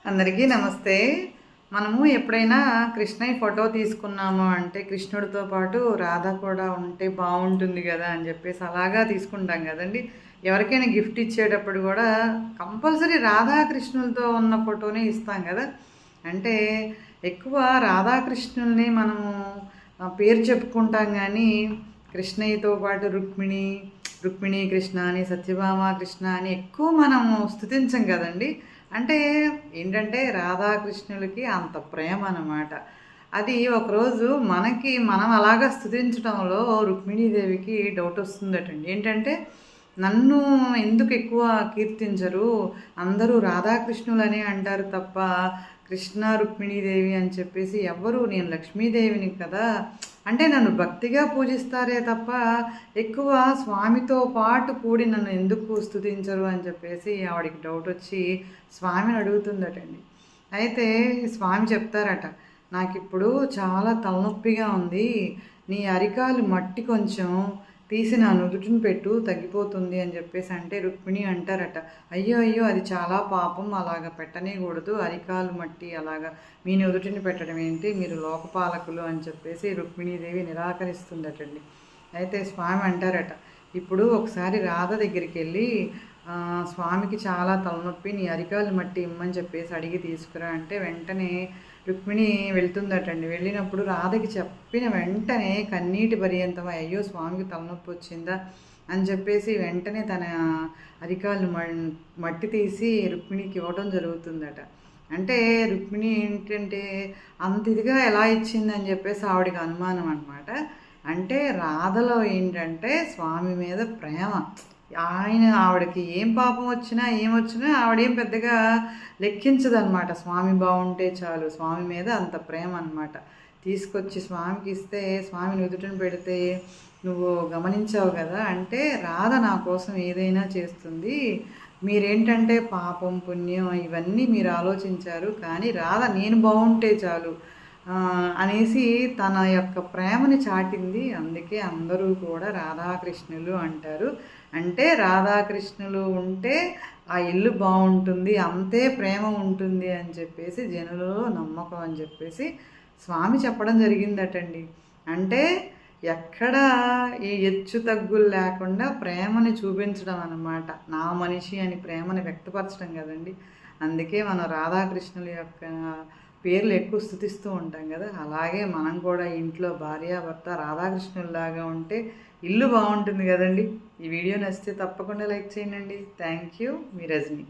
అందరికీ నమస్తే. మనము ఎప్పుడైనా కృష్ణయ్య ఫోటో తీసుకున్నాము అంటే కృష్ణుడితో పాటు రాధ కూడా ఉంటే బాగుంటుంది కదా అని చెప్పేసి అలాగా తీసుకుంటాం కదండి. ఎవరికైనా గిఫ్ట్ ఇచ్చేటప్పుడు కూడా కంపల్సరీ రాధాకృష్ణులతో ఉన్న ఫోటోనే ఇస్తాం కదా. అంటే ఎక్కువ రాధాకృష్ణుల్ని మనము పేరు చెప్పుకుంటాం కానీ కృష్ణయ్యతో పాటు రుక్మిణి కృష్ణ అని, సత్యభామ కృష్ణ అని ఎక్కువ మనము స్తుతించం కదండి. అంటే ఏంటంటే రాధాకృష్ణులకి అంత ప్రేమ అన్నమాట. అది ఒకరోజు మనం అలాగా స్తుతించడంలో రుక్మిణీదేవికి డౌట్ వస్తుందటండి. ఏంటంటే నన్ను ఎందుకు ఎక్కువ కీర్తించరు, అందరూ రాధాకృష్ణులనే అంటారు తప్ప కృష్ణ రుక్మిణీదేవి అని చెప్పేసి ఎవ్వరు, నేను లక్ష్మీదేవిని కదా, అంటే నన్ను భక్తిగా పూజిస్తారే తప్ప ఎక్కువ స్వామితో పాటు కూడి నన్ను ఎందుకు స్తుతించరు అని చెప్పేసి ఆవిడికి డౌట్ వచ్చి స్వామిని అడుగుతుందటండి. అయితే స్వామి చెప్తారట, నాకు ఇప్పుడు చాలా తలనొప్పిగా ఉంది, నీ అరికాలు మట్టి కొంచెం తీసి నా నుదుటిని పెట్టు తగ్గిపోతుంది అని చెప్పేసి అంటే రుక్మిణి అంటారట, అయ్యో అయ్యో అది చాలా పాపం, అలాగ పెట్టనేకూడదు, అరికాలు మట్టి అలాగా మీ నుదుటిని పెట్టడం ఏంటి, మీరు లోకపాలకులు అని చెప్పేసి రుక్మిణీదేవి నిరాకరిస్తుందటండి. అయితే స్వామి అంటారట, ఇప్పుడు ఒకసారి రాధ దగ్గరికి వెళ్ళి స్వామికి చాలా తలనొప్పి, నీ అరికాలు మట్టి ఇమ్మని చెప్పేసి అడిగి తీసుకురా అంటే వెంటనే రుక్మిణి వెళ్తుందటండి. వెళ్ళినప్పుడు రాధకి చెప్పిన వెంటనే కన్నీటి పర్యంతం అయ్యో స్వామికి తలనొప్పి వచ్చిందా అని చెప్పేసి వెంటనే తన అరికాలు మట్టి తీసి రుక్మిణికి ఇవ్వడం జరుగుతుందట. అంటే రుక్మిణి ఏంటంటే అంత ఇదిగా ఎలా ఇచ్చిందని చెప్పేసి ఆవిడకి అనుమానం అనమాట. అంటే రాధలో ఏంటంటే స్వామి మీద ప్రేమ, ఆవిడకి ఏం పాపం వచ్చినా ఏమొచ్చినా ఆవిడేం పెద్దగా లెక్కించదనమాట. స్వామి బాగుంటే చాలు, స్వామి మీద అంత ప్రేమ అనమాట. తీసుకొచ్చి స్వామికి ఇస్తే స్వామి నుదుటిని పెడితే నువ్వు గమనించావు కదా, అంటే రాధ నా కోసం ఏదైనా చేస్తుంది, మీరేంటంటే పాపం పుణ్యం ఇవన్నీ మీరు ఆలోచించారు, కానీ రాధ నేను బాగుంటే చాలు అనేసి తన యొక్క ప్రేమని చాటింది. అందుకే అందరూ కూడా రాధాకృష్ణులు అంటారు. అంటే రాధాకృష్ణులు ఉంటే ఆ ఇల్లు బాగుంటుంది, అంతే ప్రేమ ఉంటుంది అని చెప్పేసి జనులలో నమ్మకం అని చెప్పేసి స్వామి చెప్పడం జరిగిందటండి. అంటే ఎక్కడ ఈ హెచ్చు తగ్గులు లేకుండా ప్రేమని చూపించడం అన్నమాట. నా మనిషి అని ప్రేమని వ్యక్తపరచడం కదండి. అందుకే మనం రాధాకృష్ణుల యొక్క పేర్లు ఎక్కువ స్తుతిస్తూ ఉంటాం కదా. అలాగే మనం కూడా ఇంట్లో భార్యాభర్త రాధాకృష్ణుల్లాగా ఉంటే ఇల్లు బాగుంటుంది కదండి. ఈ వీడియో నచ్చితే తప్పకుండా లైక్ చేయండి. థ్యాంక్ యూ, మీ రజని.